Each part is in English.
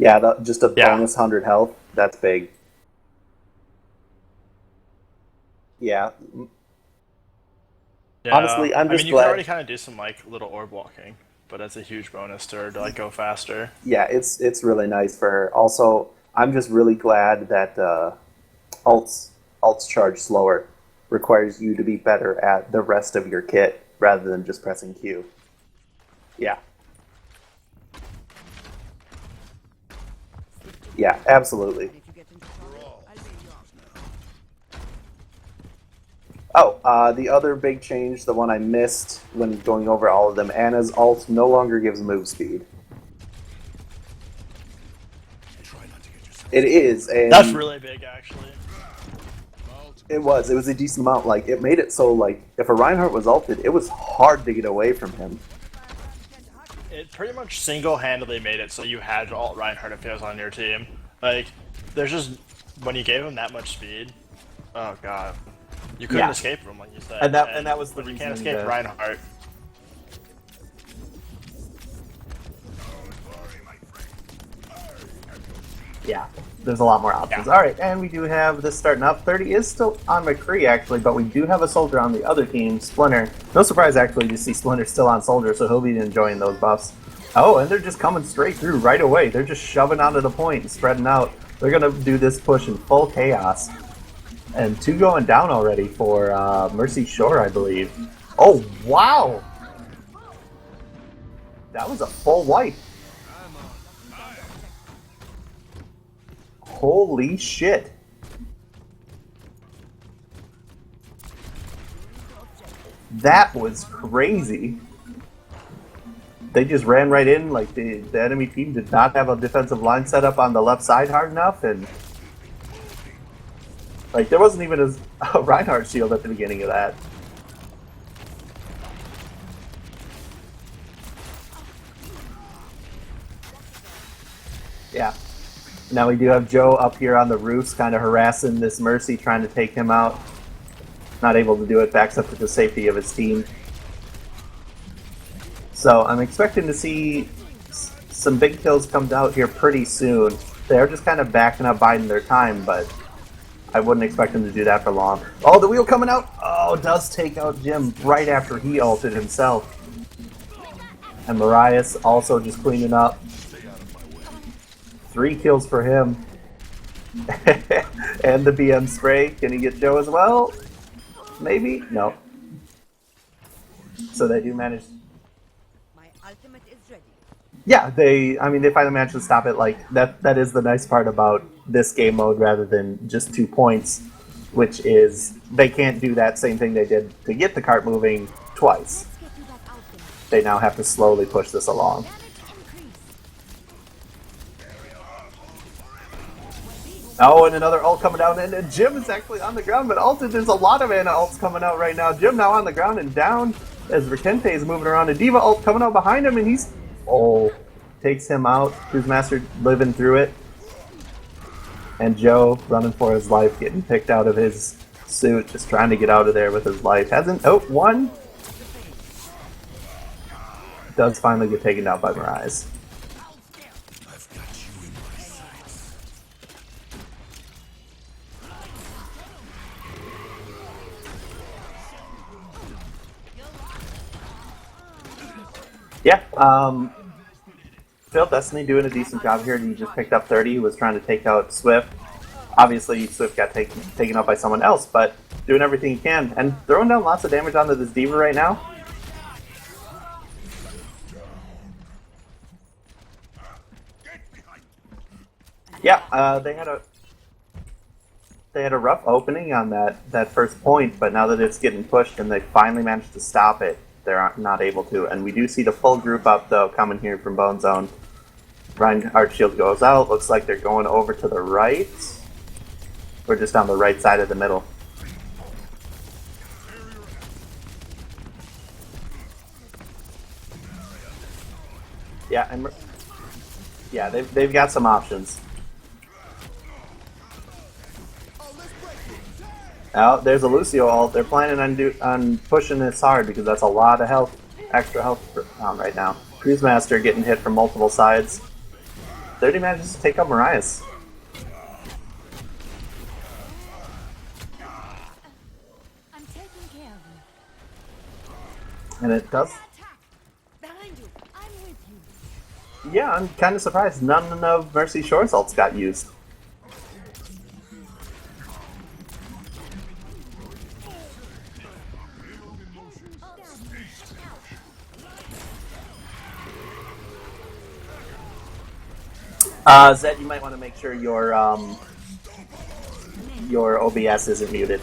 Yeah, just a Yeah. bonus 100 health. That's big. Yeah. Yeah. Honestly, I'm I mean, just you could already glad. kind of do some like little orb walking, but that's a huge bonus to her to like go faster. Yeah, it's really nice for her. Also, I'm just really glad that alts alts charge slower requires you to be better at the rest of your kit rather than just pressing Q. Yeah. Yeah, absolutely. Oh, the other big change, the one I missed when going over all of them, Anna's ult no longer gives move speed. It is, That's and really big, actually. it was a decent amount. Like, it made it so, like, if a Reinhardt was ulted, it was hard to get away from him. It pretty much single-handedly made it so you had to ult Reinhardt if he was on your team. Like, there's just when you gave him that much speed, oh god, you couldn't Yeah. escape him, like you said. And that was the when you can't reason escape Reinhardt. Yeah, there's a lot more options. Yeah. All right, and we do have this starting up. 30 is still on McCree, actually, but we do have a soldier on the other team, Splinter. No surprise, actually, to see Splinter still on soldier, so he'll be enjoying those buffs. Oh, and they're just coming straight through right away. They're just shoving onto the point and spreading out. They're going to do this push in full chaos. And 2 going down already for Mercy Shore, I believe. Oh, wow! That was a full wipe. Holy shit. That was crazy. They just ran right in, like the enemy team did not have a defensive line set up on the left side hard enough, and like there wasn't even a Reinhardt shield at the beginning of that. Yeah. Now we do have Joe up here on the roofs, kind of harassing this Mercy, trying to take him out. Not able to do it, backs up to the safety of his team. So I'm expecting to see some big kills come out here pretty soon. They're just kind of backing up, biding their time, but I wouldn't expect them to do that for long. Oh, the wheel coming out! Oh, does take out Jim right after he ulted himself. And Marias also just cleaning up. 3 kills for him. And the BM spray. Can he get Joe as well? Maybe? No. So they do manage. My ultimate is ready. Yeah, they finally managed to stop it. Like that is the nice part about this game mode rather than just 2 points, which is they can't do that same thing they did to get the cart moving twice. They now have to slowly push this along. Oh, and another ult coming down, and Jim is actually on the ground, but ulted. There's a lot of Ana ults coming out right now. Jim now on the ground and down as Rikente is moving around. A Diva ult coming out behind him, and he's... Oh, takes him out. Cruise Master living through it. And Joe running for his life, getting picked out of his suit, just trying to get out of there with his life. Hasn't... Oh, one! Does finally get taken down by Mirage. Yeah, Phil Destiny doing a decent job here. He just picked up 30. He was trying to take out Swift. Obviously, Swift got taken out by someone else, but doing everything he can. And throwing down lots of damage onto this Diva right now. Yeah, they had a rough opening on that first point, but now that it's getting pushed and they finally managed to stop it, they're not able to. And we do see the full group up, though, coming here from Bone Zone. Reinhardt shield goes out. Looks like they're going over to the right. We're just on the right side of the middle. Yeah, and yeah, they've got some options. Oh, there's a Lucio ult. They're planning on pushing this hard because that's a lot of health, extra health right now. Cruise Master getting hit from multiple sides. 30 manages to take out Marias. I'm taking care of you. And it does. Attack! Behind you. I'm with you. Yeah, I'm kind of surprised none of Mercy Shore's ults got used. Zed, you might want to make sure your OBS isn't muted.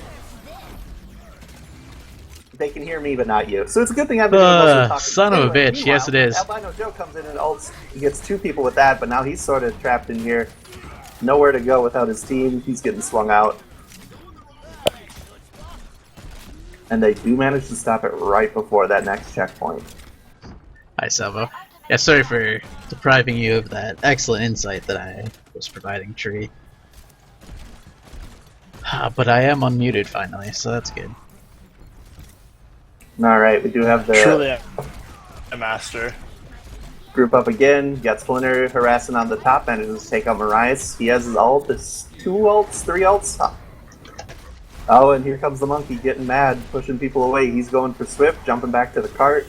They can hear me, but not you. So it's a good thing I've been doing most of the talking. Son of a bitch. Meanwhile, Yes, it is. Albino Joe comes in and ults. He gets 2 people with that, but now he's sort of trapped in here. Nowhere to go without his team. He's getting swung out. And they do manage to stop it right before that next checkpoint. Hi, Salvo. Yeah, sorry for depriving you of that excellent insight that I was providing, Tree. But I am unmuted finally, so that's good. Alright, we do have the Truly a master. group up again. Got Splinter harassing on the top, manages to take out Marias. He has his ult. It's 2 ults, 3 ults. Oh, and here comes the monkey getting mad, pushing people away. He's going for Swift, jumping back to the cart.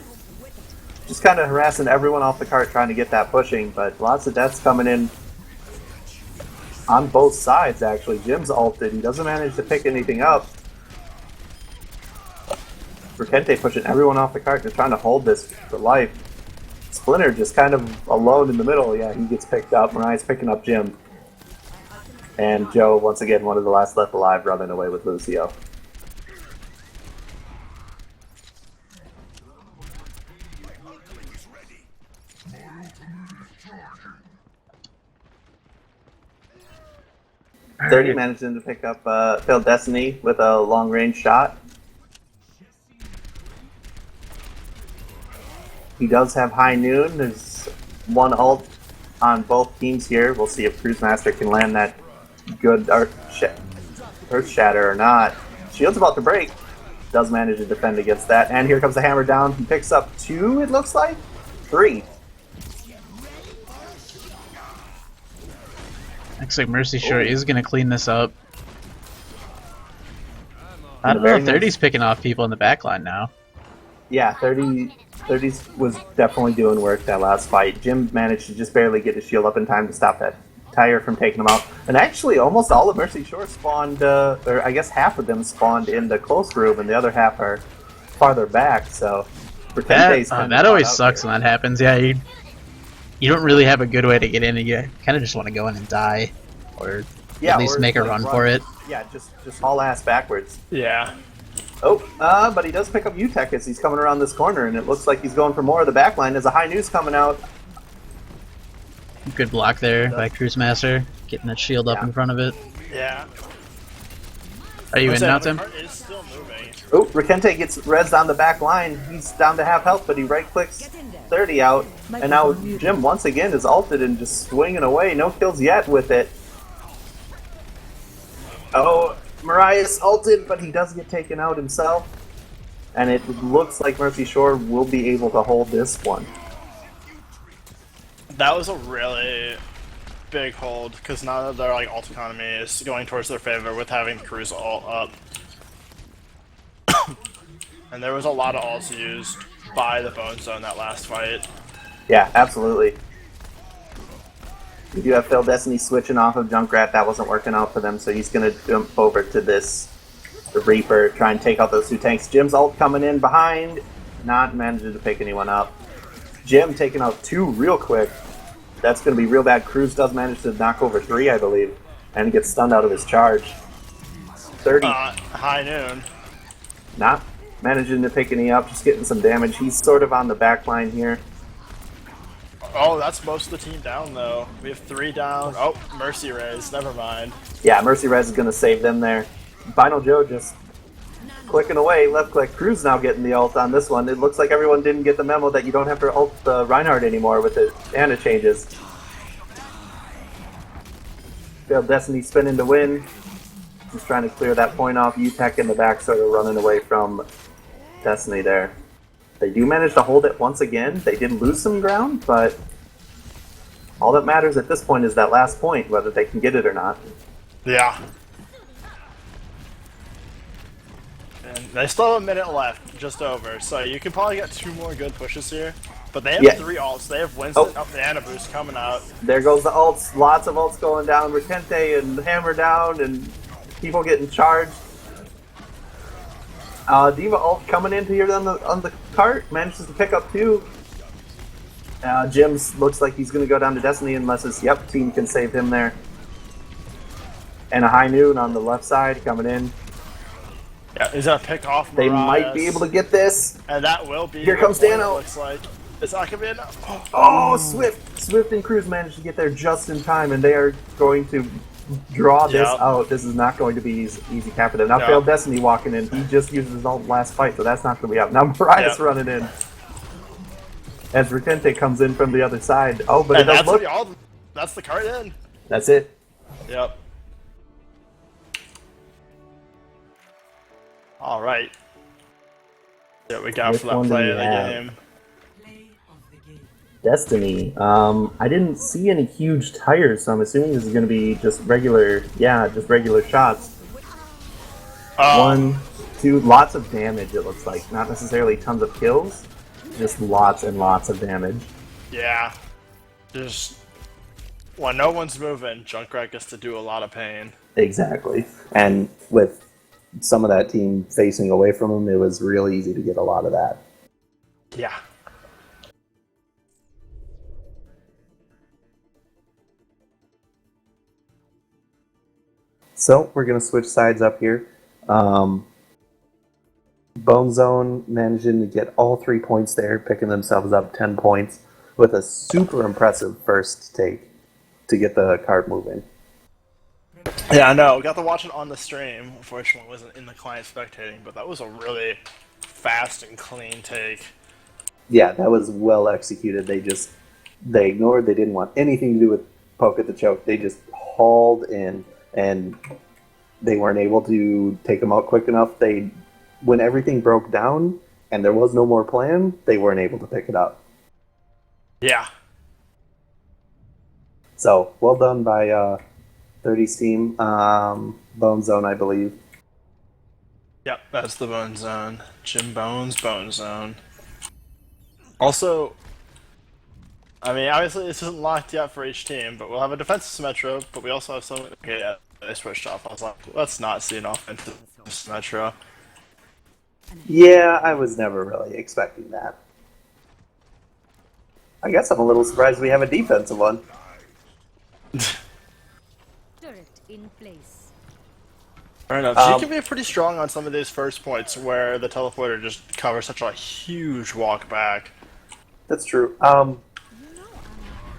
Just kind of harassing everyone off the cart, trying to get that pushing, but lots of deaths coming in on both sides, actually. Jim's ulted. He doesn't manage to pick anything up. Rikente pushing everyone off the cart, just trying to hold this for life. Splinter just kind of alone in the middle. Yeah, he gets picked up. Mariah's picking up Jim. And Joe, once again, one of the last left alive, running away with Lucio. Thirty managing to pick up Failed Destiny with a long-range shot. He does have High Noon. There's 1 ult on both teams here. We'll see if Cruise Master can land that good Earth Shatter or not. Shield's about to break. Does manage to defend against that. And here comes the hammer down. He picks up 2, it looks like? 3. Looks like Mercy Shore is going to clean this up. I don't Very know, nice. 30's picking off people in the backline now. Yeah, 30 was definitely doing work that last fight. Jim managed to just barely get his shield up in time to stop that tire from taking him out. And actually, almost all of Mercy Shore spawned, or I guess half of them spawned in the close room, and the other half are farther back, so... That always sucks when that happens. Yeah, you don't really have a good way to get in, and you kind of just want to go in and die. Or at least make a run for it. Yeah, just haul ass backwards. Yeah. Oh, but he does pick up Utek as he's coming around this corner, and it looks like he's going for more of the backline. There's a High News coming out. Good block there by Cruise Master, getting that shield up in front of it. Yeah. Are you in now, Tim? It's still moving. Oh, Rikente gets rezzed on the back line. He's down to half health, but he right-clicks 30 out. And now Jim, once again, is ulted and just swinging away. No kills yet with it. Oh, Mariah's ulted, but he does get taken out himself. And it looks like Mercy Shore will be able to hold this one. That was a really big hold, because now that their ult economy is going towards their favor with having Cruise ult up. And there was a lot of ults used by the Bone Zone that last fight. Yeah, absolutely. We do have Failed Destiny switching off of Junkrat. That wasn't working out for them, so he's going to jump over to the Reaper, try and take out those 2 tanks. Jim's ult coming in behind, not managing to pick anyone up. Jim taking out 2 real quick. That's going to be real bad. Cruz does manage to knock over 3, I believe, and he gets stunned out of his charge. 30. High Noon. Not managing to pick any up, just getting some damage. He's sort of on the back line here. Oh, that's most of the team down, though. We have 3 down. Oh, Mercy Rays. Never mind. Yeah, Mercy Res is going to save them there. Final Joe just clicking away, left click. Cruz now getting the ult on this one. It looks like everyone didn't get the memo that you don't have to ult Reinhardt anymore with the mana changes. Failed Destiny spinning to win. Just trying to clear that point off. Utek in the back sort of running away from Destiny there. They do manage to hold it once again. They did lose some ground, but All that matters at this point is that last point, whether they can get it or not. Yeah. And they still have a minute left, just over, so you can probably get 2 more good pushes here. But they have 3 ults. They have Winston up the Ana boost coming out. There goes the ults. Lots of ults going down. Rikente and Hammer down, and people getting charged. Diva ult coming into here on the cart. Manages to pick up 2. Jim's looks like he's going to go down to Destiny unless his team can save him there. And a High Noon on the left side coming in. Yeah, he's gonna pick off Marias. They might be able to get this. And that will be. Here comes Dano. Looks like it's not gonna be enough. Oh, Swift and Cruz managed to get there just in time, and they are going to draw this out. This is not going to be easy cap for them. Now Failed Destiny walking in. He just used his ult last fight, so that's not going to be out. Now Marias running in. As Rikente comes in from the other side. Oh, but it does look. That's the card in. That's it. Yep. All right. Yeah, we got for that play of the game. Destiny. I didn't see any huge tires, so I'm assuming this is going to be just regular, shots. 1, 2, lots of damage. It looks like not necessarily tons of kills, just lots and lots of damage. Yeah. Just when no one's moving, Junkrat gets to do a lot of pain. Exactly, and with some of that team facing away from him, it was really easy to get a lot of that. Yeah. So we're going to switch sides up here. Bone Zone managing to get all 3 points there, picking themselves up 10 points with a super impressive first take to get the cart moving. Yeah, I know. We got to watch it on the stream. Unfortunately, it wasn't in the client spectating, but that was a really fast and clean take. Yeah, that was well executed. They ignored. They didn't want anything to do with poke at the choke. They just hauled in, and they weren't able to take them out quick enough. When everything broke down and there was no more plan, they weren't able to pick it up. Yeah. So, well done by 30's team. Bone Zone, I believe. Yep, that's the Bone Zone. Jim Bones, Bone Zone. Also, I mean, obviously this isn't locked yet for each team, but we'll have a defensive Symmetra, but we also have some... Okay, yeah, they switched off. I was like, let's not see an offensive Symmetra. Yeah, I was never really expecting that. I guess I'm a little surprised we have a defensive one. Turret in place. Fair enough. She can be pretty strong on some of these first points where the teleporter just covers such a huge walk back. That's true.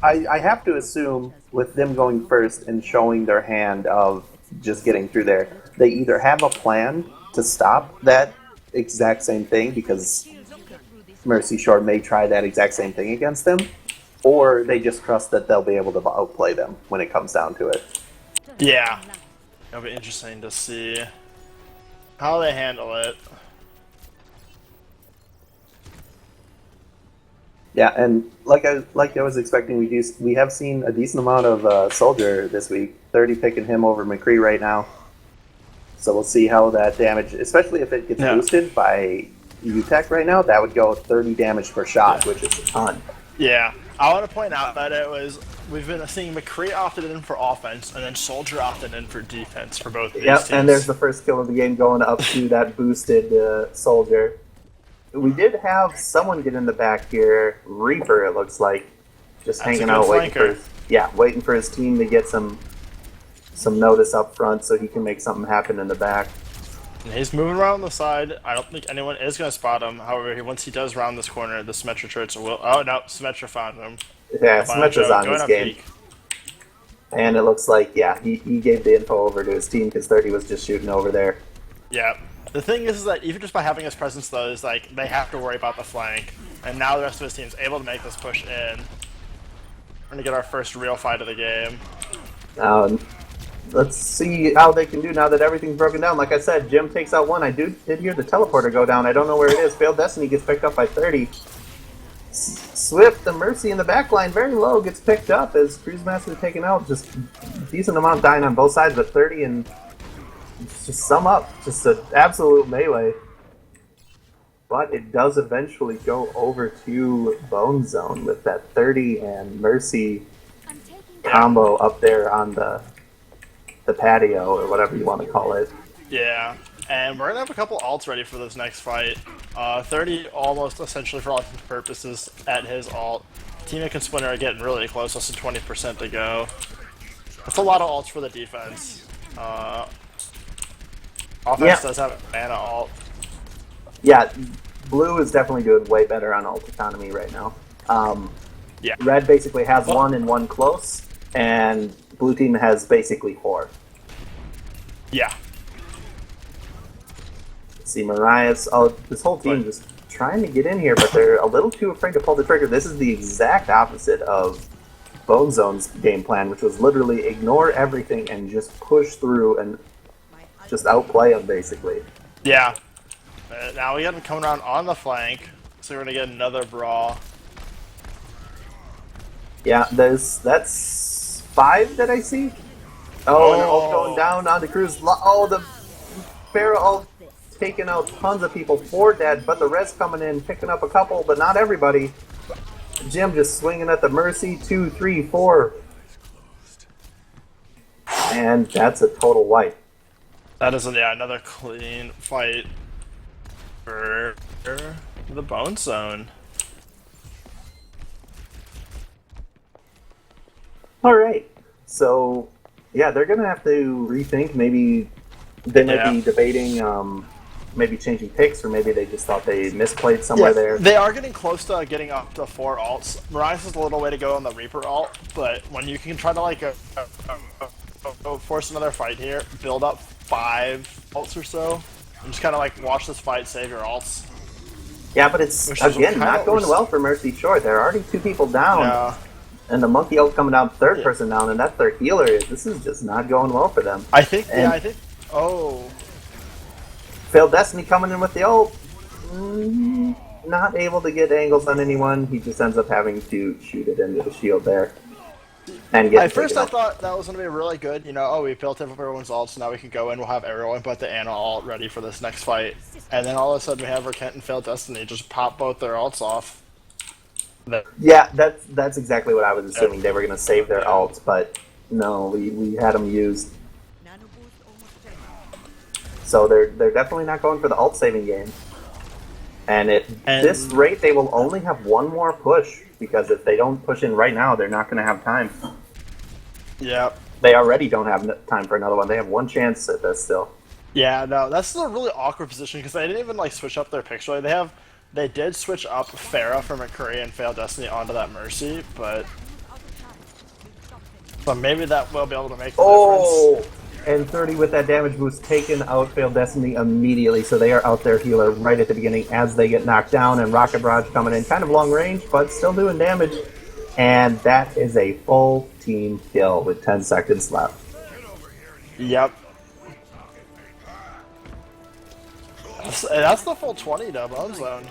I have to assume with them going first and showing their hand of just getting through there, they either have a plan to stop that exact same thing, because Mercy Shore may try that exact same thing against them, or they just trust that they'll be able to outplay them when it comes down to it. Yeah. It'll be interesting to see how they handle it. Yeah, and like I was expecting, we have seen a decent amount of Soldier this week. 30 picking him over McCree right now. So we'll see how that damage, especially if it gets boosted by UTech right now, that would go 30 damage per shot, which is a ton. Yeah. I want to point out that we've been seeing McCree opted in for offense, and then Soldier opted in for defense for both these teams. And there's the first kill of the game going up to that boosted Soldier. We did have someone get in the back here. Reaper, it looks like, just hanging out, waiting for his team to get some notice up front so he can make something happen in the back. And he's moving around the side. I don't think anyone is going to spot him. However, once he does round this corner, the Symmetra turrets will... Oh, no, Symmetra found him. Yeah, Symmetra's on this game. Peak. And it looks like, he gave the info over to his team because 30 was just shooting over there. Yeah. The thing is that even just by having his presence, though, is like they have to worry about the flank. And now the rest of his team's able to make this push in. We're going to get our first real fight of the game. Let's see how they can do now that everything's broken down. Like I said, Jim takes out one. I did hear the teleporter go down. I don't know where it is. Failed Destiny gets picked up by 30. Swift, the Mercy in the back line, very low, gets picked up as Cruise Master taken out. Just decent amount dying on both sides, but 30 and just sum up, just an absolute melee. But it does eventually go over to Bone Zone with that 30 and Mercy combo up there on the patio, or whatever you want to call it. Yeah, and we're gonna have a couple alts ready for this next fight. 30 almost essentially for all intents and purposes at his alt. Teammate and Splinter are getting really close, less than 20% to go. That's a lot of alts for the defense. Offense does have a mana alt. Yeah, Blue is definitely doing way better on ult economy right now. Yeah. Red basically has one and one close, and Blue team has basically 4. Yeah. See, Mariah's... Oh, this whole team just trying to get in here, but they're a little too afraid to pull the trigger. This is the exact opposite of Bone Zone's game plan, which was literally ignore everything and just push through and just outplay them, basically. Yeah. Now we got him coming around on the flank, so we're going to get another brawl. Yeah, that's 5 that I see. Oh, and they're all going down onto Cruz. Oh, the Pharaoh all taking out tons of people. 4 dead, but the rest coming in, picking up a couple, but not everybody. Jim just swinging at the Mercy. 2, 3, 4. And that's a total wipe. That is another clean fight for the Bone Zone. All right. So, yeah, they're going to have to rethink. Maybe they might be debating maybe changing picks, or maybe they just thought they misplayed somewhere there. They are getting close to getting up to 4 alts. Marias is a little way to go on the Reaper alt, but when you can try to like force another fight here, build up 5 alts or so, and just kind of like watch this fight, save your alts. Yeah, but it's, again, not going well for Mercy Short. There are already 2 people down. Yeah. And the Monkey ult coming down, 3rd person down, and that's their healer. This is just not going well for them. I think, Failed Destiny coming in with the ult. Not able to get angles on anyone. He just ends up having to shoot it into the shield there. And get At first I thought that was going to be really good. You know, we built everyone's ults, so now we can go in, we'll have everyone but the Ana alt ready for this next fight. And then all of a sudden we have Kent and Failed Destiny just pop both their alts off. Yeah, that's exactly what I was assuming. They were going to save their ults, but no, we had them used. So they're definitely not going for the ult saving game. And at this rate, they will only have 1 more push, because if they don't push in right now, they're not going to have time. Yeah. They already don't have time for another one. They have 1 chance at this still. Yeah, no, that's a really awkward position because they didn't even like switch up their picks. They did switch up Pharah from McCree and Failed Destiny onto that Mercy, but so maybe that will be able to make the difference. And 30 with that damage boost taken out Failed Destiny immediately, so they are out their healer right at the beginning as they get knocked down, and Rocket Barrage coming in kind of long range, but still doing damage. And that is a full team kill with 10 seconds left. Yep. That's the full 20 to Bone Zone.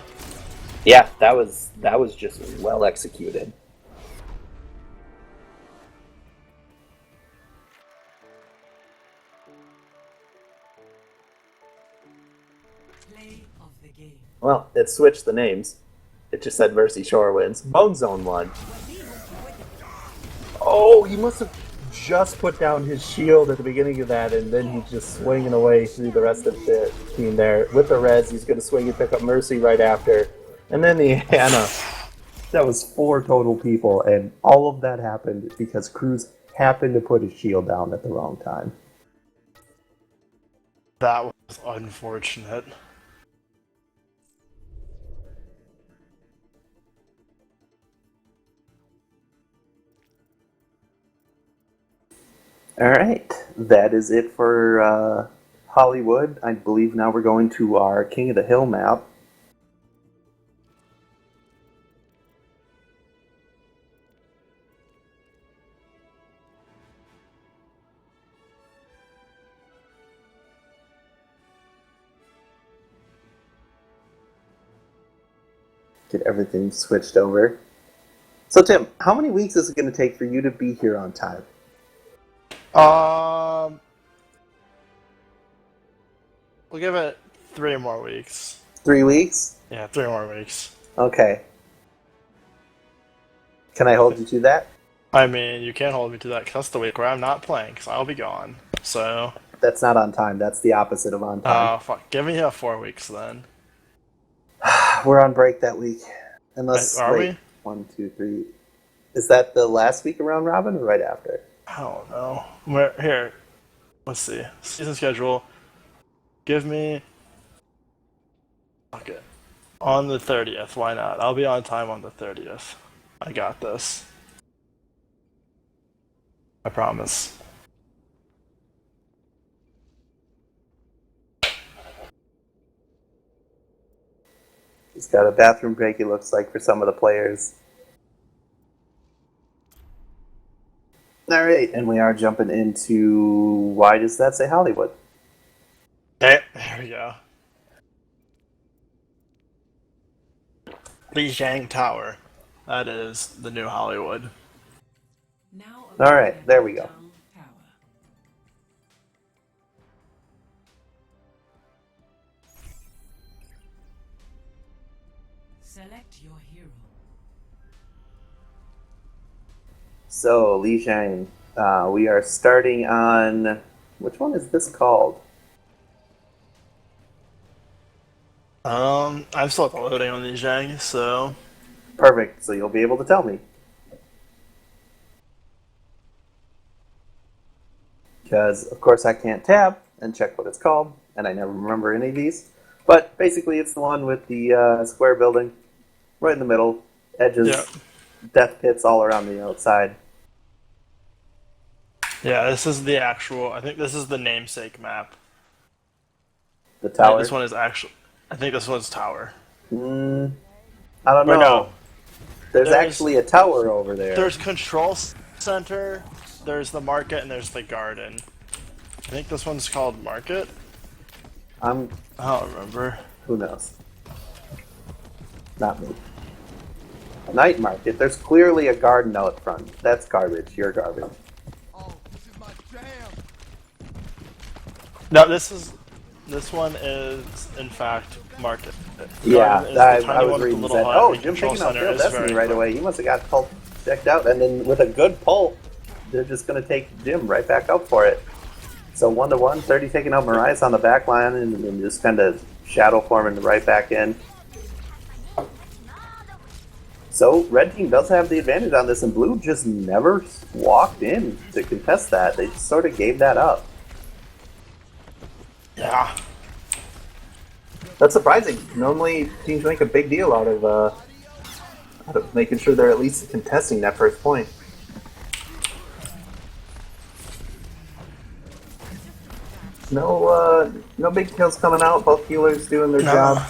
Yeah, that was just well executed. Well, it switched the names. It just said Mercy Shore wins. Bone Zone won. Oh, he must have just put down his shield at the beginning of that, and then he's just swinging away through the rest of the team there. With the res, he's going to swing and pick up Mercy right after. And then the Ana. That was 4 total people, and all of that happened because Cruz happened to put his shield down at the wrong time. That was unfortunate. Alright, that is it for Hollywood. I believe now we're going to our King of the Hill map. Get everything switched over. So Tim, how many weeks is it going to take for you to be here on time? We'll give it 3 more weeks. 3 weeks? Yeah, 3 more weeks. Okay. Can I hold you to that? I mean, you can't hold me to that because that's the week where I'm not playing because I'll be gone. So. That's not on time. That's the opposite of on time. Oh, fuck. Give me 4 weeks then. We're on break that week. Unless. Are wait, we? 1, 2, 3. Is that the last week around Robin or right after? I don't know. Here. Let's see. Season schedule. Give me. Fuck it. On the 30th. Why not? I'll be on time on the 30th. I got this. I promise. He's got a bathroom break, it looks like, for some of the players. Alright, and we are jumping into... Why does that say Hollywood? There we go. Lijiang Tower. That is the new Hollywood. Alright, there we go. Select your hero. So, Li Zhang, we are starting on... Which one is this called? I'm still loading on Lijiang, so... Perfect, so you'll be able to tell me. Because, of course, I can't tab and check what it's called, and I never remember any of these. But, basically, it's the one with the square building, right in the middle, edges, Yeah. death pits all around the outside. Yeah, this is the actual... I think this is the namesake map. The tower? This one is actually... I think this one's tower. I don't know. No. There's actually a tower over there. There's control center, there's the market, and there's the garden. I think this one's called market? I don't remember. Who knows? Not me. A night market. There's clearly a garden out front. That's garbage. You're garbage. Oh, this is my jam. No, this one is in fact market. Yeah, Garden is the I tiny was one with the reading little that. hut, Oh, and Jim control picking up center Field is Destiny very right quick. away. He must have got pull checked out, and then with a good pull, they're just going to take Jim right back up for it. So 1-1, 30 taking out Marias on the back line, and then just kind of shadow forming right back in. So red team does have the advantage on this, and blue just never walked in to contest that. They just sort of gave that up. Yeah. That's surprising. Normally, teams make a big deal out of making sure they're at least contesting that first point. No big kills coming out. Both healers doing their job,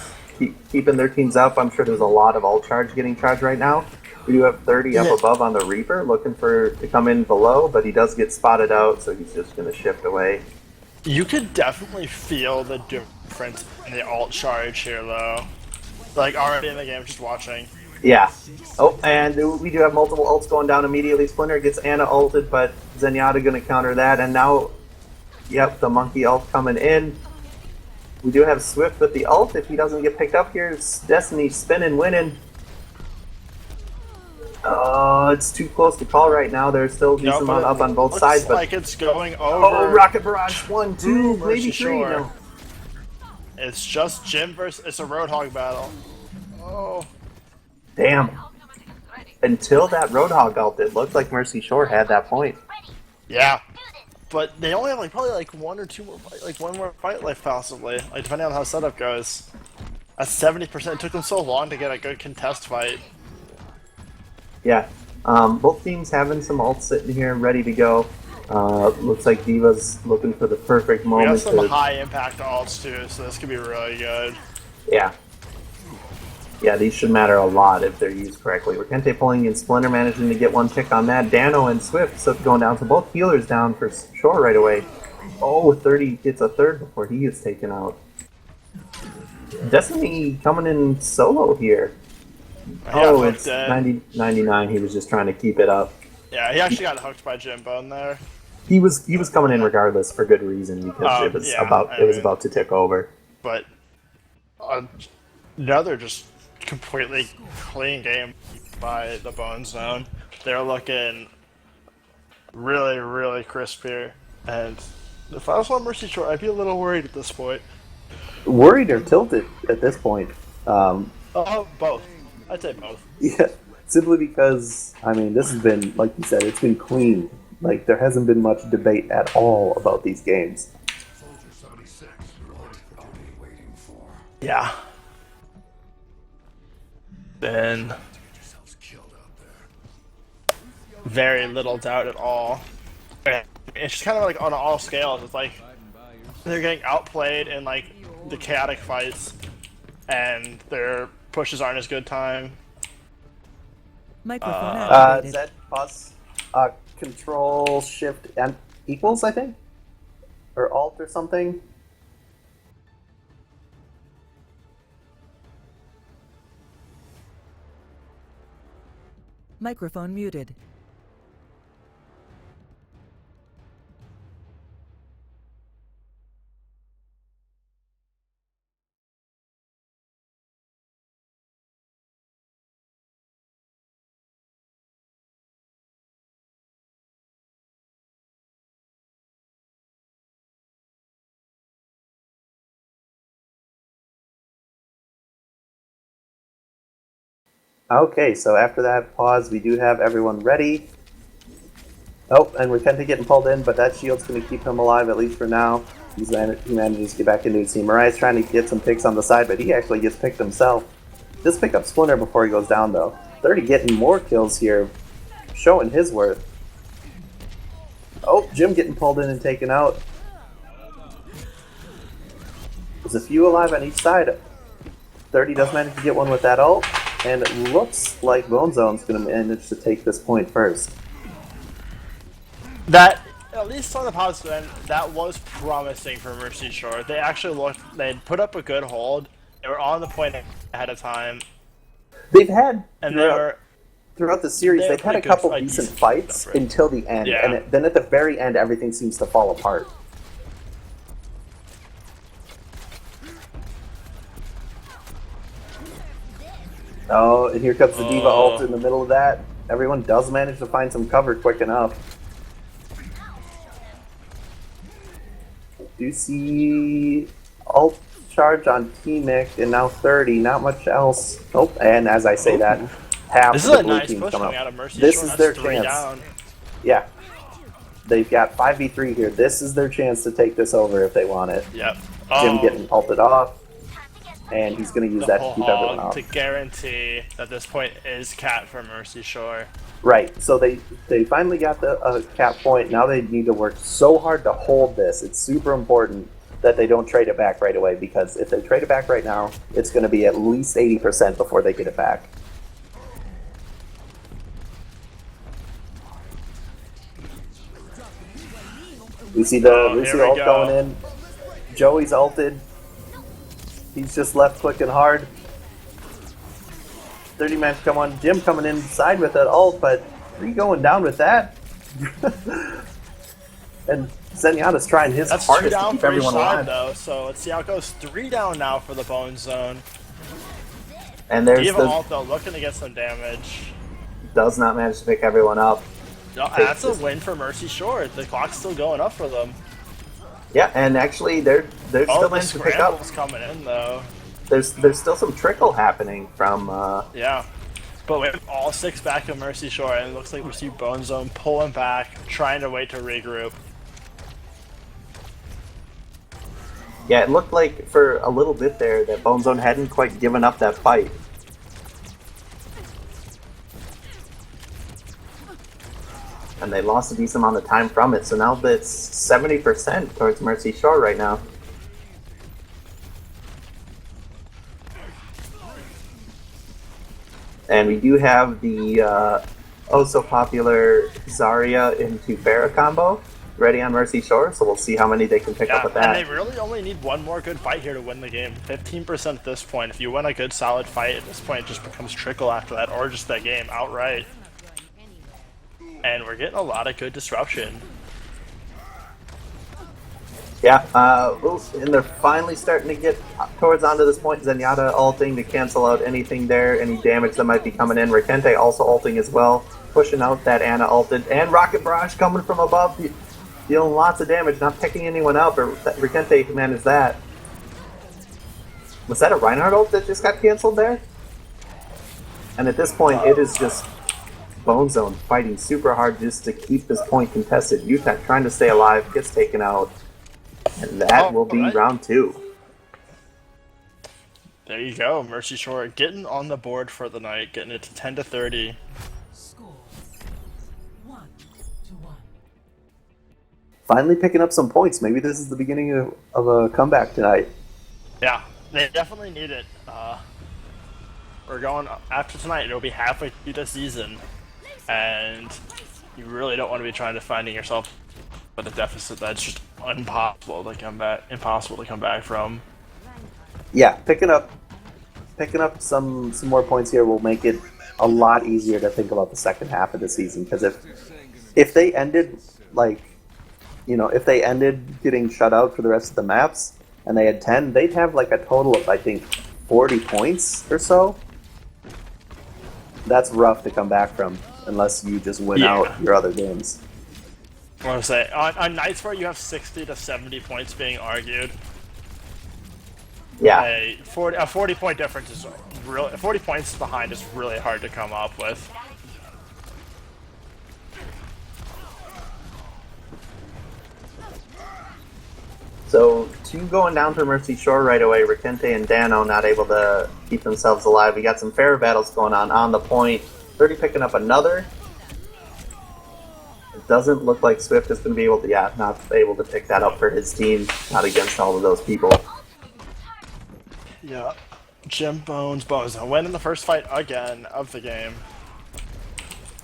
keeping their teams up. I'm sure there's a lot of ult charge getting charged right now. We do have 30 up above on the Reaper, looking to come in below, but he does get spotted out, so he's just going to shift away. You could definitely feel the difference in the ult charge here, though. Like, already in the game, just watching. Yeah. Oh, and we do have multiple ults going down immediately. Splinter gets Ana ulted, but Zenyatta going to counter that, and now, yep, the monkey ult coming in. We do have Swift with the ult. If he doesn't get picked up here, it's Destiny spinning, winning. It's too close to call right now. There's still a decent amount up on both sides, but like it's going over. Oh, Rocket Barrage 1, 2, maybe 3. Sure. No. It's just Jim versus. It's a Roadhog battle. Oh. Damn. Until that Roadhog ult, it looked like Mercy Shore had that point. Yeah. But they only have probably one or two more, one more fight left possibly, depending on how setup goes. At 70%, it took them so long to get a good contest fight. Yeah. Both teams having some ults sitting here ready to go. Looks like Diva's looking for the perfect We moment got some high impact ults too, so this could be really good. Yeah. Yeah, these should matter a lot if they're used correctly. Rikente pulling in Splinter, managing to get one pick on that. Dano and Swift so going down, so both healers down for Shore right away. Oh, 30 gets a third before he is taken out. Destiny coming in solo here. Oh, it's 99. He was just trying to keep it up. Yeah, he actually got hooked by Jim Bone there. He was coming in regardless for good reason because it was about to tick over. But another just completely clean game by the Bone Zone. They're looking really, really crisp here. And if I was on Mercy Shore, I'd be a little worried at this point. Worried or tilted at this point? Both. I'd say both. Yeah, simply because, I mean, this has been, like you said, it's been clean. Like, there hasn't been much debate at all about these games. Yeah. Then very little doubt at all. It's just kind of like on all scales. It's like they're getting outplayed in like the chaotic fights, and their pushes aren't as good time. Microphone activated. Z plus Control Shift and equals, I think, or Alt or something. Microphone muted. Okay, so after that pause, we do have everyone ready. Oh, and we're kind of getting pulled in, but that shield's going to keep him alive, at least for now. He manages to get back into his team. Mariah's trying to get some picks on the side, but he actually gets picked himself. Just pick up Splinter before he goes down, though. 30 getting more kills here, showing his worth. Oh, Jim getting pulled in and taken out. There's a few alive on each side. 30 does manage to get one with that ult. And it looks like Bone Zone's going to manage to take this point first. That, at least on the positive end, that was promising for Mercy Shore. They actually looked, they put up a good hold. They were on the point ahead of time. They've had, and throughout the series, they've had a couple decent fights until the end. Yeah. And then at the very end, everything seems to fall apart. Oh, and here comes the Diva ult in the middle of that. Everyone does manage to find some cover quick enough. Do see ult charge on T-Mick, and now 30, not much else. Oh, and as I say that, half this of the is blue a nice team's push coming coming out up. of Mercy This Shore. is their That's 3 chance. down. Yeah. They've got 5v3 here. This is their chance to take this over if they want it. Yep. Jim getting ulted off. And he's going to use that to keep everyone off. To guarantee that this point is cat for Mercy Shore. Right, so they finally got the cap point. Now they need to work so hard to hold this. It's super important that they don't trade it back right away, because if they trade it back right now, it's going to be at least 80% before they get it back. We see the Lucy ult going in. Joey's ulted. He's just left clicking hard. 30 man come on. Jim coming inside with that ult, but 3 going down with that. And Zenyatta's trying his hardest to keep everyone alive. Though, so let's see how it goes. 3 down now for the Bone Zone. And there's Diva ult though, looking to get some damage. Does not manage to pick everyone up. No, that's a win for Mercy Shore. The clock's still going up for them. Yeah, and actually they're still managing to pick up. Coming in though. There's still some trickle happening from. Yeah, but we have all 6 back of Mercy Shore, and it looks like we see Bone Zone pulling back, trying to wait to regroup. Yeah, it looked like for a little bit there that Bone Zone hadn't quite given up that fight. And they lost a decent amount of time from it, so now it's 70% towards Mercy Shore right now. And we do have the oh so popular Zarya into Pharah combo. ready on Mercy Shore, so we'll see how many they can pick up with that. And they really only need one more good fight here to win the game. 15% at this point. If you win a good solid fight at this point, it just becomes trickle after that, or just that game outright. And we're getting a lot of good disruption. Yeah, and they're finally starting to get towards onto this point. Zenyatta ulting to cancel out anything there, any damage that might be coming in. Rikente also ulting as well, pushing out that Ana ulted. And Rocket Barrage coming from above, dealing lots of damage, not picking anyone out, but Rikente managed that. Was that a Reinhardt ult that just got canceled there? And at this point, it is just Bone Zone fighting super hard just to keep this point contested. UTech trying to stay alive, gets taken out. And that will be round 2. There you go, Mercy Shore getting on the board for the night, getting it to 10-30. Score 1-1. Finally picking up some points. Maybe this is the beginning of a comeback tonight. Yeah, they definitely need it. We're going after tonight. It'll be halfway through the season, and you really don't want to be trying to finding yourself with a deficit that's just impossible to come back from. Yeah, picking up some more points here will make it a lot easier to think about the second half of the season. Because if they ended if they ended getting shut out for the rest of the maps and they had 10, they'd have like a total of I think 40 points or so. That's rough to come back from unless you just win out your other games. I want to say on nights where you have 60 to 70 points being argued. Yeah, A 40 point difference is really 40 points behind is really hard to come up with. so 2 going down for Mercy Shore right away. Rikente and Dano not able to keep themselves alive. We got some fair battles going on the point. 30 picking up another. It doesn't look like Swift is going to be able to, not able to pick that up for his team. Not against all of those people. Yeah, Jim Bones winning the first fight again of the game.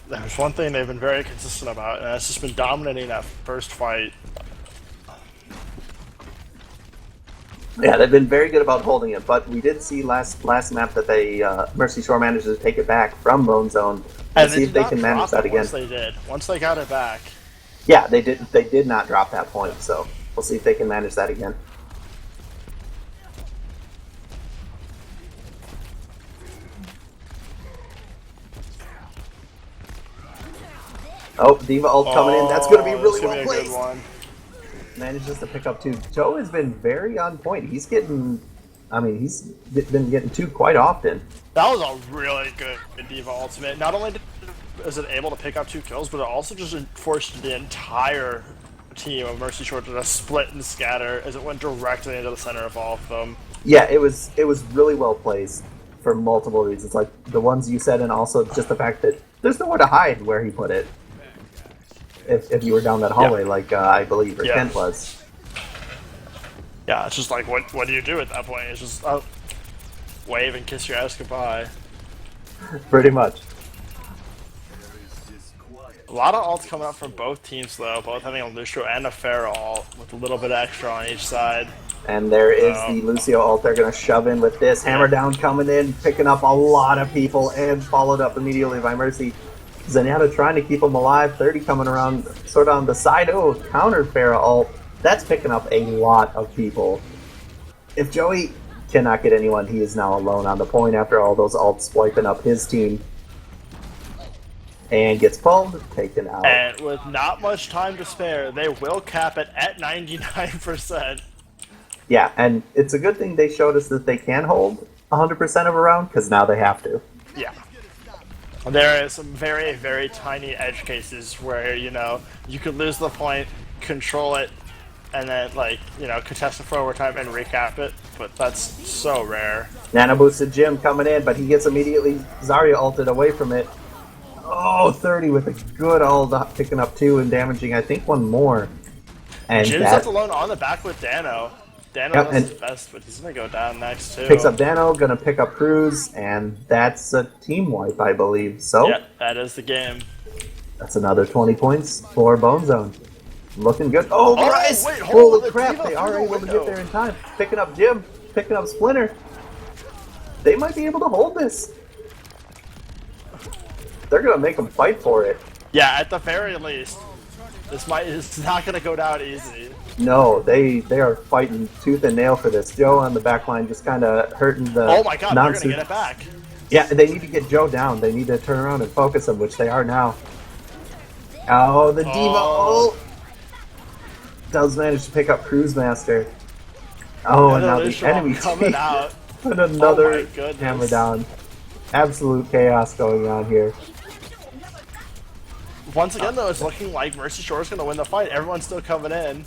There's one thing they've been very consistent about, and that's just been dominating that first fight. Yeah, they've been very good about holding it, but we did see last map that they Mercy Shore managed to take it back from Bone Zone. Let's see if they can manage that again. Once they got it back. Yeah, they did not drop that point, so we'll see if they can manage that again. Oh, Diva ult coming in. That's going to be really well placed. Manages to pick up 2. Joe has been very on point. He's getting, he's been getting 2 quite often. That was a really good Diva ultimate. Not only is it able to pick up 2 kills, but it also just forced the entire team of Mercy Shore to just split and scatter as it went directly into the center of all of them. Yeah, it was really well placed for multiple reasons, like the ones you said, and also just the fact that there's nowhere to hide where he put it. If you were down that hallway, like I believe Kent was. Yeah, it's just like, what do you do at that point? It's just wave and kiss your ass goodbye. Pretty much. A lot of ults coming up from both teams, though, both having a Lucio and a Pharah ult, with a little bit extra on each side. And there is the Lucio ult they're going to shove in with this. Hammer down coming in, picking up a lot of people, and followed up immediately by Mercy. Zenyatta trying to keep him alive. 30 coming around, sort of on the side. Oh, countered Pharah ult. That's picking up a lot of people. If Joey cannot get anyone, he is now alone on the point after all those ults wiping up his team. And gets pulled, taken out. And with not much time to spare, they will cap it at 99%. Yeah, and it's a good thing they showed us that they can hold 100% of a round, because now they have to. Yeah. There is some very, very tiny edge cases where, you could lose the point, control it, and then, contest it for overtime and recap it, but that's so rare. Nano boosted Jim coming in, but he gets immediately Zarya ulted away from it. Oh, 30 with a good ult, picking up 2 and damaging, I think, 1 more. And Jim's left alone on the back with Dano. Dano does his best, but he's going to go down next, too. Picks up Dano, going to pick up Cruz, and that's a team wipe, I believe. So, yeah, that is the game. That's another 20 points for Bone Zone. Looking good. Oh, Bryce! wait, hold Holy the crap, Diva they through are the able to window. get there in time. Picking up Jim, picking up Splinter. They might be able to hold this. They're going to make them fight for it. Yeah, at the very least. It's not gonna go down easy. No, they are fighting tooth and nail for this. Joe on the back line just kind of hurting the Oh my god, they're gonna non-suit. get it back. Yeah, they need to get Joe down. They need to turn around and focus him, which they are now. Oh, the Diva Oh. does manage to pick up Cruise Master. Oh, and now the enemy coming team out. put another Oh my goodness. hammer down. Absolute chaos going on here. Once again, though, it's looking like Mercy Shore is gonna win the fight. Everyone's still coming in.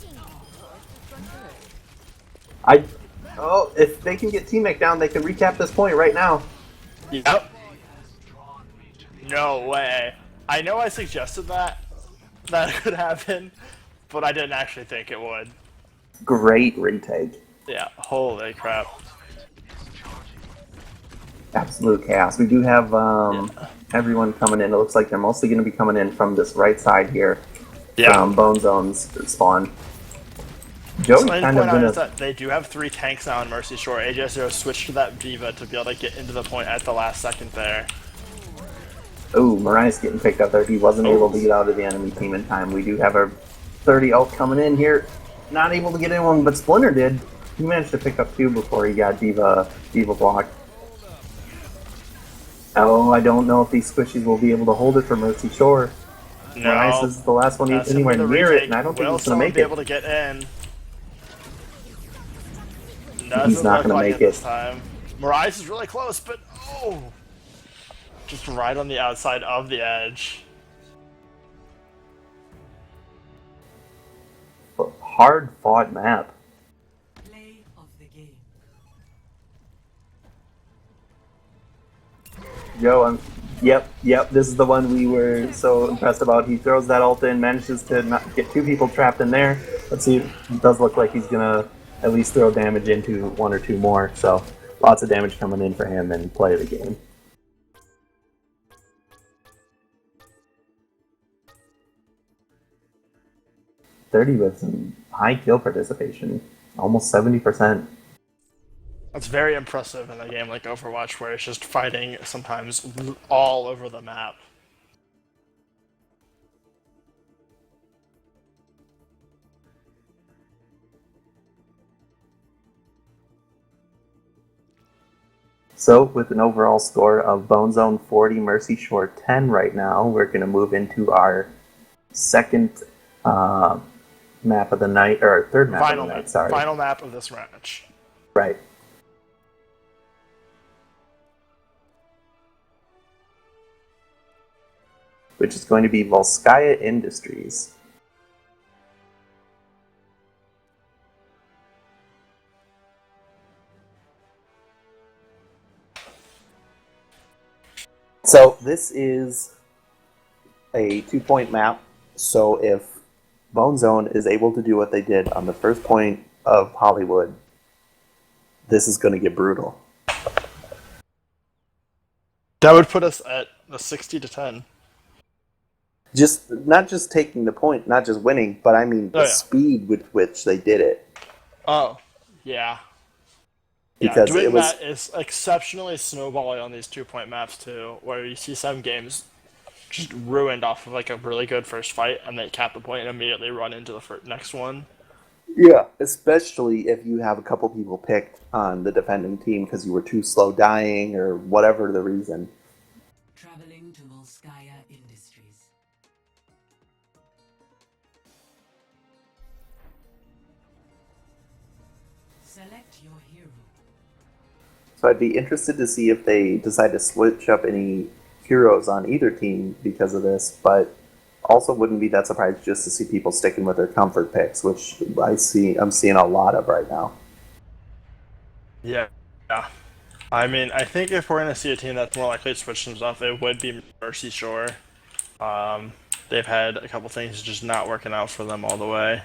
If they can get T-Mac down, they can recap this point right now. Yep. No way. I know I suggested that could happen, but I didn't actually think it would. Great retake. Yeah, holy crap. Absolute chaos. We do have everyone coming in. It looks like they're mostly going to be coming in from this right side here. Yeah. From Bone Zone's spawn. So Joey's I kind point of out been is that they do have 3 tanks now on Mercy Shore. AJ0 switched to that Diva to be able to get into the point at the last second there. Oh, Mariah's getting picked up there. He wasn't able to get out of the enemy team in time. We do have our 30 ult coming in here. Not able to get in one, but Splinter did. He managed to pick up 2 before he got Diva blocked. Oh, I don't know if these squishies will be able to hold it for Mercy Shore. No. Mariah is the last one That's anywhere the near retake. it, and I don't think Will he's going to make be it. able to get in. He's not going to make it. This time. Mariah is really close, but just right on the outside of the edge. Hard fought map. Play of the game. Joe, yep, this is the one we were so impressed about. He throws that ult in, manages to not get 2 people trapped in there. Let's see, it does look like he's gonna at least throw damage into 1 or 2 more, so lots of damage coming in for him and play the game. $30 with some high kill participation, almost 70%. That's very impressive in a game like Overwatch, where it's just fighting sometimes all over the map. So, with an overall score of Bone Zone 40, Mercy Shore 10 right now, we're going to move into our second map of the night, or third map of the night, sorry. Final map of this match. Right. Which is going to be Volskaya Industries. So this is a 2-point map, so if Bone Zone is able to do what they did on the first point of Hollywood, this is going to get brutal. That would put us at the 60-10. Not just taking the point, not just winning, but I mean the speed with which they did it. Oh, yeah. Because doing it was that is exceptionally snowballing on these 2-point maps too, where you see some games just ruined off of like a really good first fight, and they cap the point and immediately run into the next one. Yeah, especially if you have a couple people picked on the defending team because you were too slow dying or whatever the reason. Traveling to Volskaya Industries. Select your hero. So I'd be interested to see if they decide to switch up any heroes on either team because of this, but also wouldn't be that surprised just to see people sticking with their comfort picks, which I'm seeing a lot of right now. Yeah. I mean, I think if we're going to see a team that's more likely to switch things off, it would be Mercy Shore. They've had a couple things just not working out for them all the way.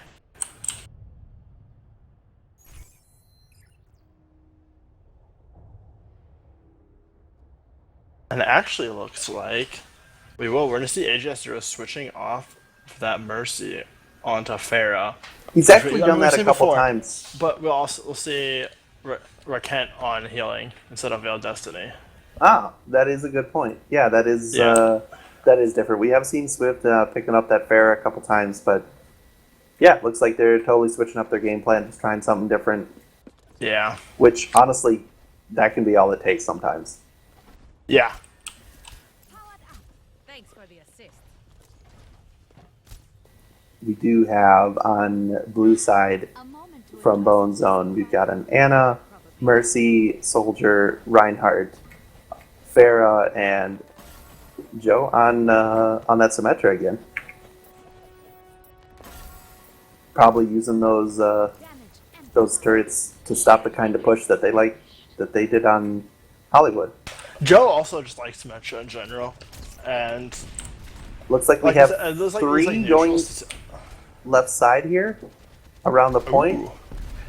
And it actually looks like we're going to see AJ0 switching off for that Mercy onto Pharah. He's actually done we've that a seen couple before, times. But we'll see Rakent on healing instead of Veiled Destiny. Ah, that is a good point. Yeah, that is different. We have seen Swift picking up that Pharah a couple times, but yeah, looks like they're totally switching up their game plan, just trying something different. Yeah. Which, honestly, that can be all it takes sometimes. Yeah. Powered up. Thanks for the assist. We do have on blue side A moment to from Bone Zone, we've got an Anna, Mercy, Soldier, Reinhardt, Pharah, and Joe on that Symmetra again. Probably using those turrets to stop the kind of push that they did on Hollywood. Joe also just likes Symmetra in general, and Looks like we like have it looks like three he's, like, going neutral. left side here around the point. Ooh.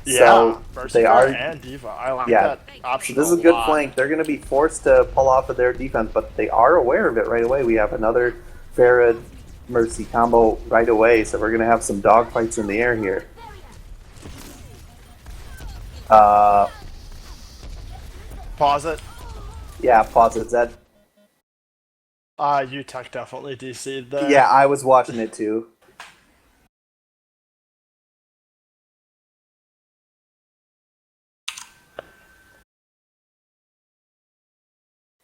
Yeah, So Mercy they are. and Diva. I like Yeah. that option. This is a good flank. They're going to be forced to pull off of their defense, but they are aware of it right away. We have another Pharah Mercy combo right away, so we're going to have some dogfights in the air here. Pause it. Yeah, pause it, Zed. UTech definitely DC'd there. Yeah, I was watching it too.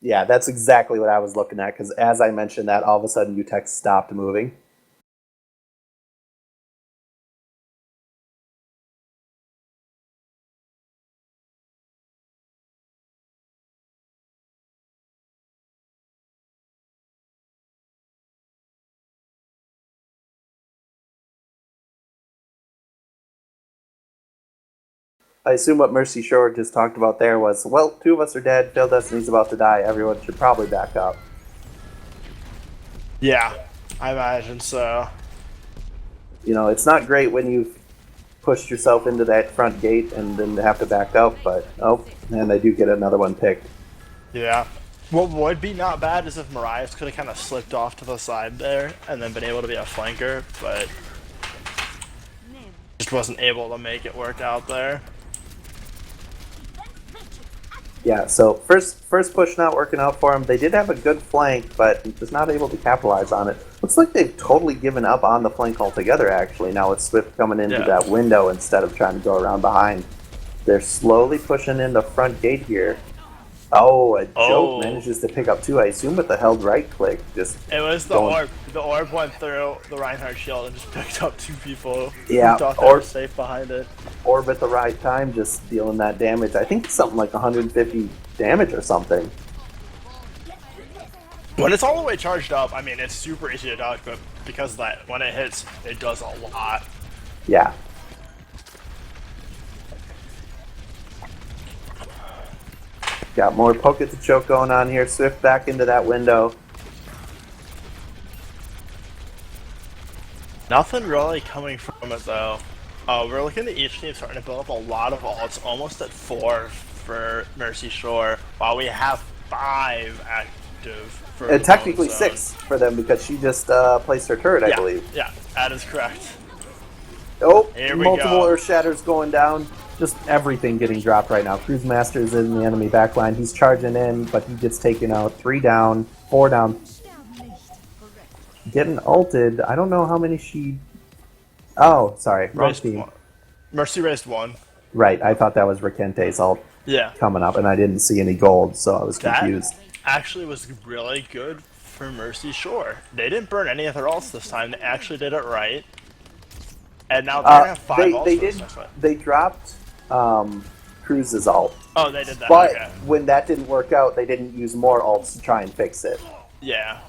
Yeah, that's exactly what I was looking at, because as I mentioned that, all of a sudden UTech stopped moving. I assume what Mercy Shore just talked about there was, well, two of us are dead, Failed Destiny's about to die, everyone should probably back up. Yeah, I imagine so. You know, it's not great when you've pushed yourself into that front gate and then have to back up, but, oh, and they do get another one picked. Yeah. What would be not bad is if Marias could have kind of slipped off to the side there and then been able to be a flanker, but just wasn't able to make it work out there. Yeah, so first push not working out for them. They did have a good flank, but just not able to capitalize on it. Looks like they've totally given up on the flank altogether, actually, now with Swift coming into that window instead of trying to go around behind. They're slowly pushing in the front gate here. Oh, a joke manages to pick up two, I assume with the held right click. Just it was the orb. The orb went through the Reinhardt shield and just picked up two people. Yeah, who thought they were safe behind it. Orb at the right time, just dealing that damage. I think it's something like 150 damage or something. When it's all the way charged up, I mean, it's super easy to dodge, but because of that, when it hits, it does a lot. Yeah. Got more poke at the choke going on here. Swift back into that window. Nothing really coming from it, though. We're looking at each team starting to build up a lot of ults, almost at 4 for Mercy Shore, while we have 5 active for And technically 6 for them because she just placed her turret, I believe. Yeah, that is correct. Oh, Here we multiple go. Earth Shatters going down. Just everything getting dropped right now. Cruise Master's in the enemy backline. He's charging in, but he gets taken out. 3 down, 4 down. Getting ulted. I don't know how many she... Oh, sorry. Wrong team. Mercy raised 1. Right, I thought that was Rikente's ult coming up, and I didn't see any gold, so I was confused. That actually was really good for Mercy Shore. They didn't burn any of their ults this time. They actually did it right. And now they're going to have 5 ults. They dropped Cruise's ult. Oh, they did that. But okay. when that didn't work out, they didn't use more ults to try and fix it. Yeah.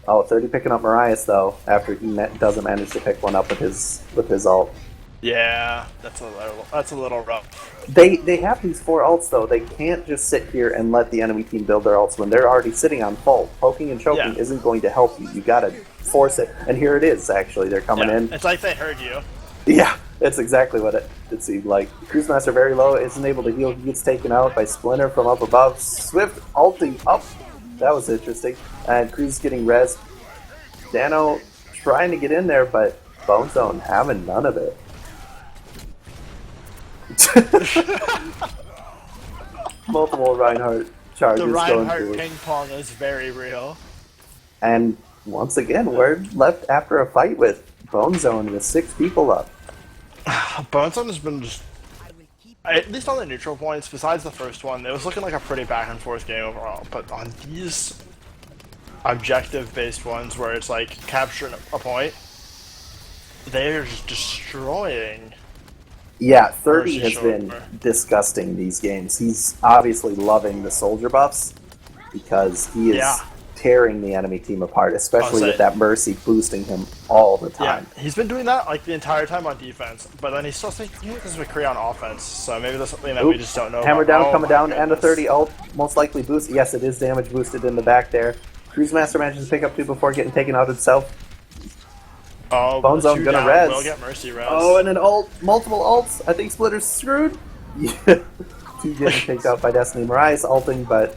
Oh, 30 picking up Marias though, after he doesn't manage to pick one up with his ult. Yeah, that's a little rough. They have these 4 ults though. They can't just sit here and let the enemy team build their ults when they're already sitting on full. Poking and choking isn't going to help you. You gotta force it. And here it is, actually. They're coming in. It's like they heard you. Yeah, that's exactly what it seemed like. Cruise Master very low, isn't able to heal. He gets taken out by Splinter from up above. Swift ulting up. That was interesting. And Cruz getting res. Dano trying to get in there, but Bone Zone having none of it. Multiple Reinhardt charges The going Reinhardt through. ping pong is very real. And once again, we're left after a fight with Bone Zone with 6 people up. Bonezone has been just, at least on the neutral points, besides the first one, it was looking like a pretty back and forth game overall. But on these objective-based ones where it's like capturing a point, they're just destroying. Yeah, 30 has Mercy been Shoulder. disgusting these games. He's obviously loving the soldier buffs because he is Yeah. tearing the enemy team apart, especially say- with that Mercy boosting him all the Yeah, time. he's been doing that like the entire time on defense, but then he's still thinking this is McCree on offense, so maybe that's something that we just don't know Hammer about. down, Oh coming my down, and a goodness. 30 ult, most likely boost. Yes, it is damage boosted in the back there. Cruise Master manages to pick up 2 before getting taken out himself. Oh, Bone the Zone 2 gonna down res. will get Mercy res. Oh, and an ult, multiple ults. I think Splitter's screwed. Yeah. 2 getting picked out by Destiny Marias ulting, but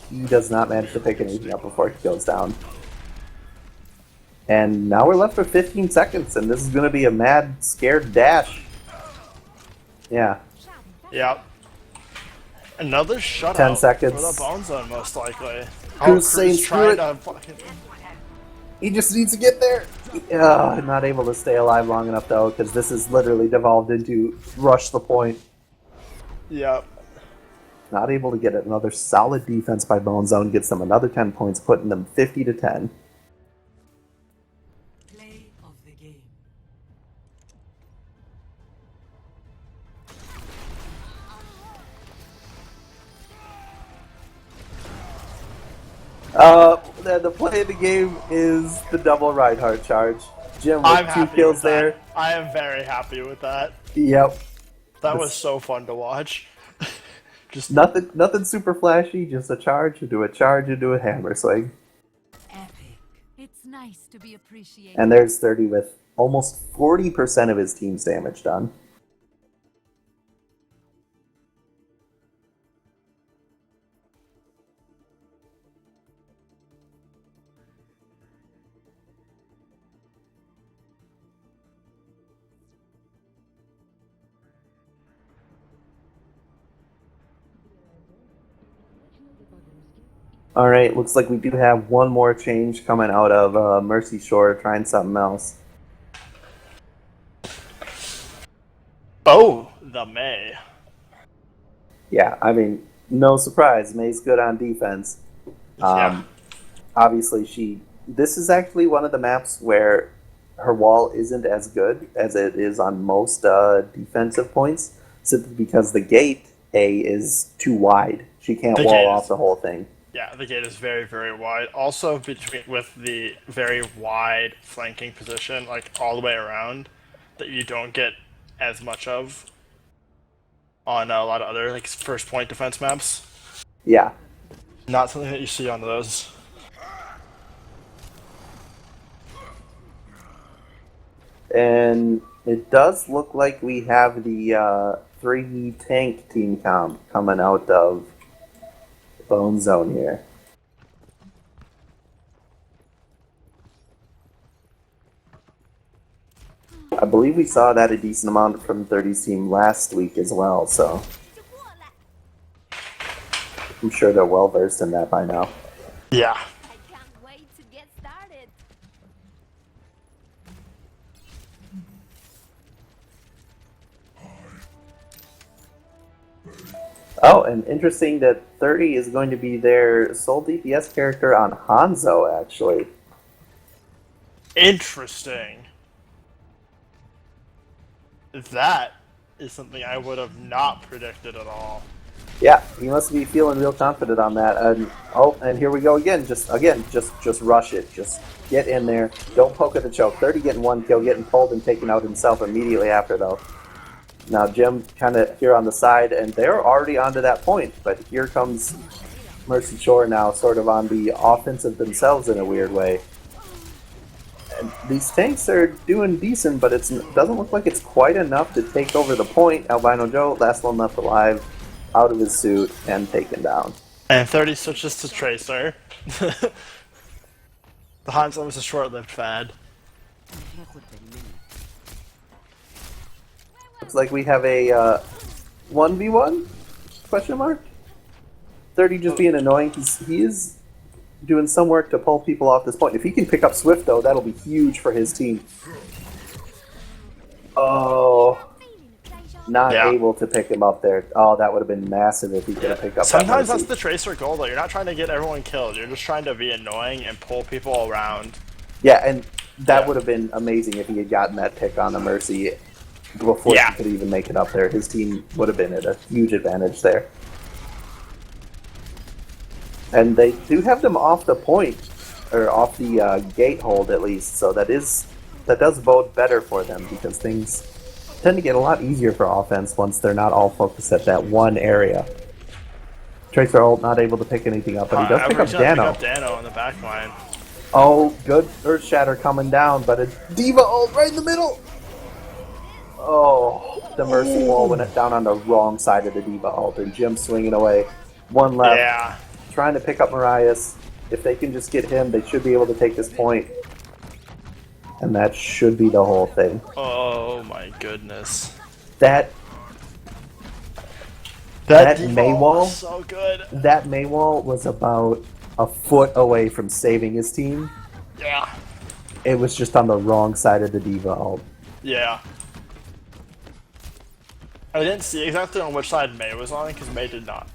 he does not manage to pick anything up before he goes down. And now we're left with 15 seconds, and this is going to be a mad, scared dash. Yeah. Yep. Another shutout 10 seconds. for the Bone Zone, most likely. Cruz saying screw trying it. to fucking... He just needs to get there. Not able to stay alive long enough, though, because this is literally devolved into rush the point. Yep. Not able to get it. Another solid defense by Bone Zone gets them another 10 points, putting them 50 to 10. Play of the game. The play of the game is the double Reinhardt charge. Jim with I'm 2 happy kills with there. that. I am very happy with that. Yep. That was so fun to watch. Just Nothing super flashy, just a charge into a charge into a hammer swing. Epic. It's nice to be appreciated. And there's 30 with almost 40% of his team's damage done. Alright, looks like we do have one more change coming out of Mercy Shore, trying something else. oh, the May. Yeah, I mean, no surprise. May's good on defense. Yeah. Obviously, this is actually one of the maps where her wall isn't as good as it is on most defensive points, simply because the gate A is too wide. She can't The wall gate off is- the whole thing. Yeah, the gate is very, very wide. Also, with the very wide flanking position, like all the way around, that you don't get as much of on a lot of other like first point defense maps. Yeah. Not something that you see on those. And it does look like we have the 3 tank team comp coming out of Bone Zone here. I believe we saw that a decent amount from 30's team last week as well, so I'm sure they're well versed in that by now. Yeah. I can't wait to get started. Oh, and interesting that 30 is going to be their sole DPS character on Hanzo, actually. Interesting. That is something I would have not predicted at all. Yeah, he must be feeling real confident on that. And here we go again. Just rush it. Just get in there. Don't poke at the choke. 30 getting 1 kill, getting pulled and taken out himself immediately after, though. Now Jim kind of here on the side, and they're already onto that point. But here comes Mercy Shore now, sort of on the offensive themselves in a weird way. And these tanks are doing decent, but it doesn't look like it's quite enough to take over the point. Albino Joe, last one left alive, out of his suit, and taken down. And 30 switches to Tracer. The Hanzo was a short-lived fad. Looks like we have a 1v1? Question mark? 30 just being annoying. He is doing some work to pull people off this point. If he can pick up Swift, though, that'll be huge for his team. Oh, not able to pick him up there. Oh, that would have been massive if he could have picked up. Sometimes that's the Tracer goal, though. You're not trying to get everyone killed. You're just trying to be annoying and pull people around. Yeah, and that would have been amazing if he had gotten that pick on the Mercy before he could even make it up there. His team would have been at a huge advantage there. And they do have them off the point, or off the gate hold at least, so that does bode better for them because things tend to get a lot easier for offense once they're not all focused at that one area. Tracer ult not able to pick anything up, but he does pick up Dano. Pick up Dano on the back line. Oh, good Earth Shatter coming down, but a Diva ult right in the middle! Oh, the Mercy wall went down on the wrong side of the Diva ult, and Jim swinging away. One left. Yeah. Trying to pick up Marias. If they can just get him, they should be able to take this point. And that should be the whole thing. Oh my goodness. That Mei wall, so good. that Mei wall was about a foot away from saving his team. Yeah. It was just on the wrong side of the Diva ult. Yeah. I didn't see exactly on which side Mei was on because Mei did not.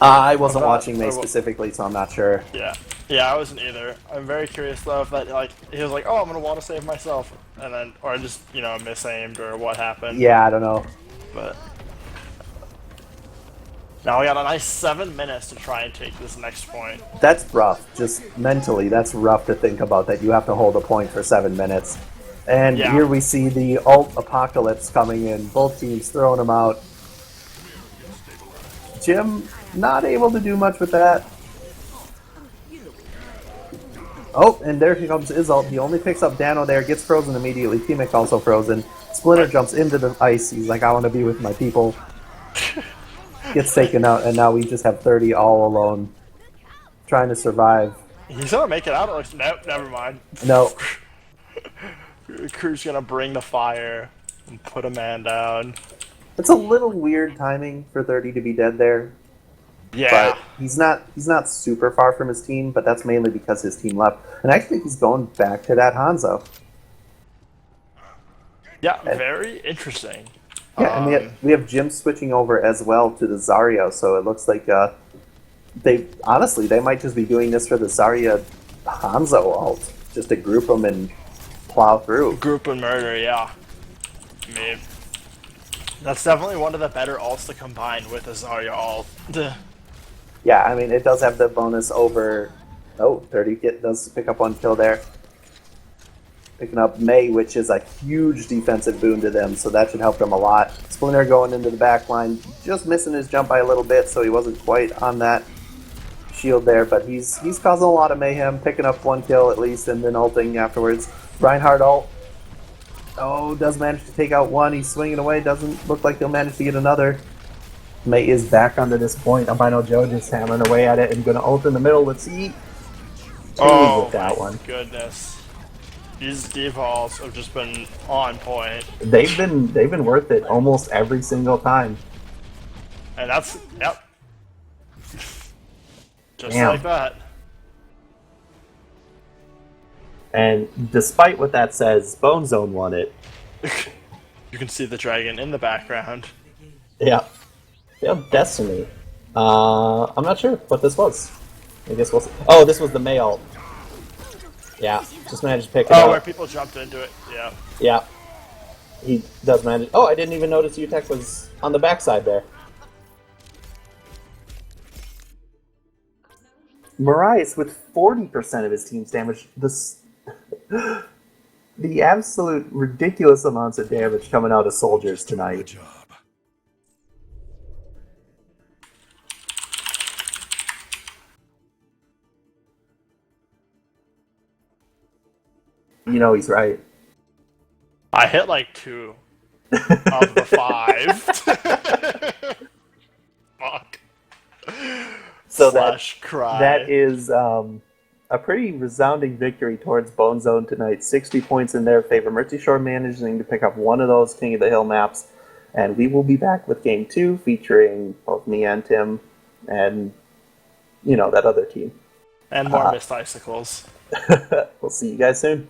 I wasn't watching Mei specifically, so I'm not sure. Yeah. Yeah, I wasn't either. I'm very curious though if that he was like, oh, I'm gonna want to save myself, and then or I just misaimed or what happened. Yeah, I don't know. But now we got a nice 7 minutes to try and take this next point. That's rough. Just mentally, that's rough to think about that you have to hold a point for 7 minutes. And here we see the ult apocalypse coming in. Both teams throwing them out. Jim not able to do much with that. Oh, and there he comes his ult. He only picks up Dano there, gets frozen immediately. Teammate also frozen. Splinter jumps into the ice. He's like, I want to be with my people. Gets taken out, and now we just have 30 all alone. Trying to survive. He's gonna make it out. Nope, never mind. No. Crew's gonna bring the fire and put a man down. It's a little weird timing for 30 to be dead there. Yeah. But he's not super far from his team, but that's mainly because his team left. And I think he's going back to that Hanzo. Yeah, very interesting. Yeah, and we have Jim switching over as well to the Zarya, so it looks like they might just be doing this for the Zarya Hanzo ult, just to group them and plow through. Group and murder, yeah. I mean, that's definitely one of the better ults to combine with a Zarya ult. Yeah, I mean, it does have the bonus over... Oh, 30 does pick up one kill there. Picking up Mei, which is a huge defensive boon to them, so that should help them a lot. Splinter going into the back line, just missing his jump by a little bit, so he wasn't quite on that shield there, but he's causing a lot of mayhem, picking up one kill at least, and then ulting afterwards. Reinhardt ult. Oh, does manage to take out one. He's swinging away. Doesn't look like he'll manage to get another. Mei is back onto this point. Albino Joe just hammering away at it and going to ult in the middle. Let's see. With that one. Goodness. These defaults have just been on point. They've been worth it almost every single time. And that's just like that. And despite what that says, Bone Zone won it. You can see the dragon in the background. Yeah. Yeah, Destiny. I'm not sure what this was. I guess we'll see. Oh, this was the Mei ult. Yeah, just managed to pick it up. Oh, where people jumped into it, yeah. Yeah. He does manage... Oh, I didn't even notice Utek was on the backside there. Marias with 40% of his team's damage. The absolute ridiculous amounts of damage coming out of soldiers tonight. You know he's right. I hit like 2 of the 5. Fuck. So Slash cry. that is a pretty resounding victory towards Bone Zone tonight. 60 points in their favor. Mercy Shore managing to pick up one of those King of the Hill maps. And we will be back with Game 2 featuring both me and Tim and, that other team. And more missed icicles. We'll see you guys soon.